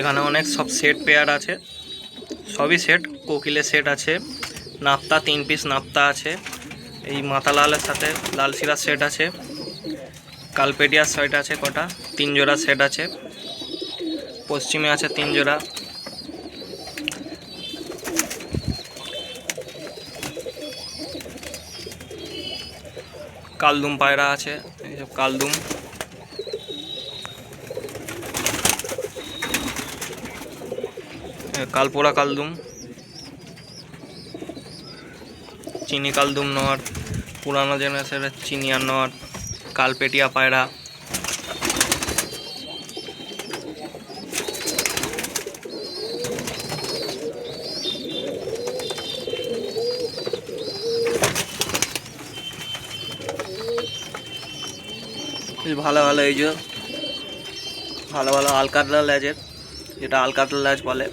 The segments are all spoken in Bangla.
এখানে অনেক সব সেট পেয়ার আছে, সবই সেট। কোকিলের সেট আছে, নাপ্তা 3 পিস নাপ্তা আছে, এই মাতালালের সাথে লাল শিরার সেট আছে, কালপেটিয়ার সেট আছে কটা 3 জোড়া সেট আছে, পশ্চিমে আছে 3 জোড়া, কালদুম পায়রা আছে, এইসব কালদুম, কালপোড়া কালদুম, চিনি কালদুম নর, পুরানো জেনারেশনের চিনিয়া নর, কালপেটিয়া পায়রা, ভালো ভালো এই যে ভালো ভালো আলকাতরা লেজের, যেটা আলকাতরা লেজ বলে।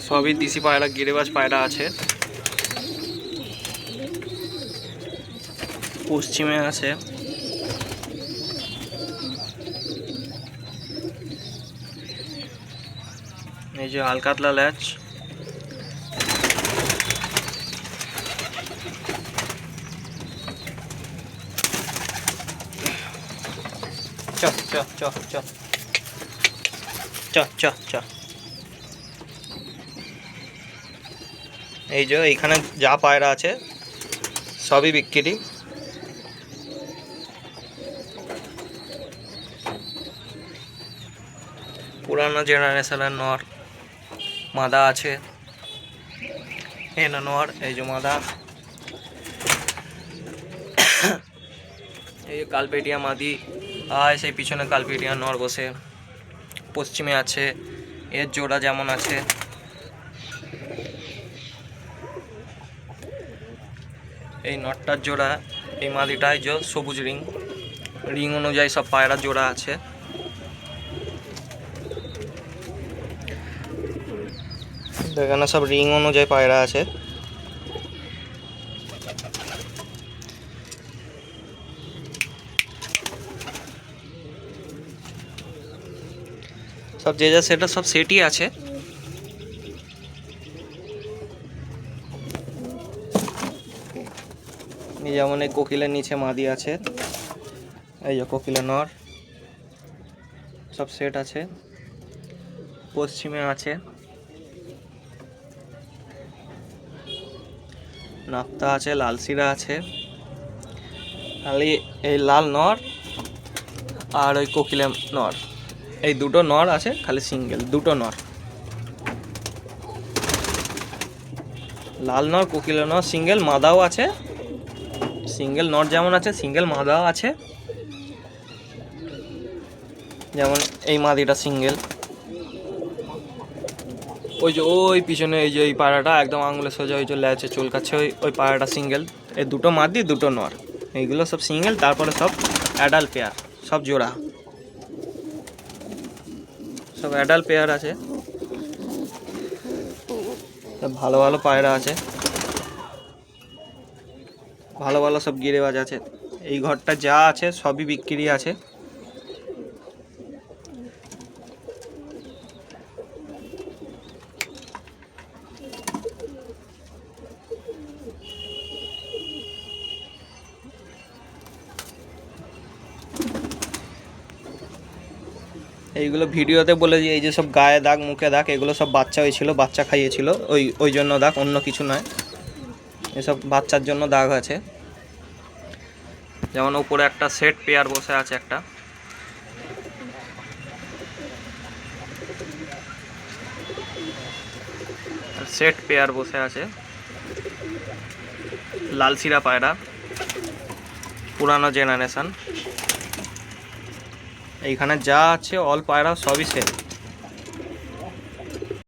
সবই দেশি পায়রা, গিরিবাজ পায়রা আছে। পশ্চিমে আছে এই যে আলকাতলা ল্যাচ, চ চ চ চ চ চ চ এই যে এইখানে যা পায়রা আছে সবই বিক্রি। পুরানো জেনারেশনের নর মাদা আছে, এই না নর, এই যে মাদা, এই যে কালপেটিয়া মাদি, আর সেই পিছনে কালপেটিয়া নর বসে। পশ্চিমে আছে এর জোড়া যেমন আছে, এই নটটার জোড়া, এই মাদিটায় যে সবুজ রিং, রিং অনুযায়ী সব পায়রা জোড়া আছে। এখানে সব রিং অনুযায়ী পায়রা আছে। সব যে যা সেটা সব সেটই আছে। যেমন এই কোকিলের নিচে মাদি আছে, এই যে কোকিলের নর, সব সেট আছে। পশ্চিমে আছে নাপ্তা আছে, লাল শিরা আছে, খালি এই লাল নর আর ওই কোকিলের নর, এই দুটো নর আছে, খালি সিঙ্গেল দুটো নর, লাল নর কোকিলের নর সিঙ্গেল, মাদাও আছে, সিঙ্গেল নর যেমন আছে সিঙ্গেল মাদাও আছে। যেমন এই মাদিটা সিঙ্গেল, ওই যে ওই পিছনে এই যে এই পায়রাটা একদম আঙুলে সোজা ওই যে ল্যাচে চুলকাচ্ছে, ওই পায়রাটা সিঙ্গেল। এই দুটো মাদি দুটো নর, এইগুলো সব সিঙ্গেল। তারপরে সব অ্যাডাল্ট পেয়ার, সব জোড়া, সব অ্যাডাল্ট পেয়ার আছে। সব ভালো ভালো পায়রা আছে, ভালো ভালো সব গিরিবাজ আছে। এই ঘরটা যা আছে সবই বিক্রি আছে। এইগুলো ভিডিওতে বলে যে এই যে সব গায়ে দাগ মুখে দাগ, এগুলো সব বাচ্চা হয়েছিল, বাচ্চা খাইয়েছিল, ওই জন্য দাগ, অন্য কিছু নয়। এসব বাচ্চার জন্য দাগ আছে। যেমন উপরে একটা সেট পেয়ার বসে আছে, একটা সেট পেয়ার বসে আছে, লালশিরা পায়রা, পুরানো জেনারেশন। এইখানে যা আছে অল পায়রা সবই সেট।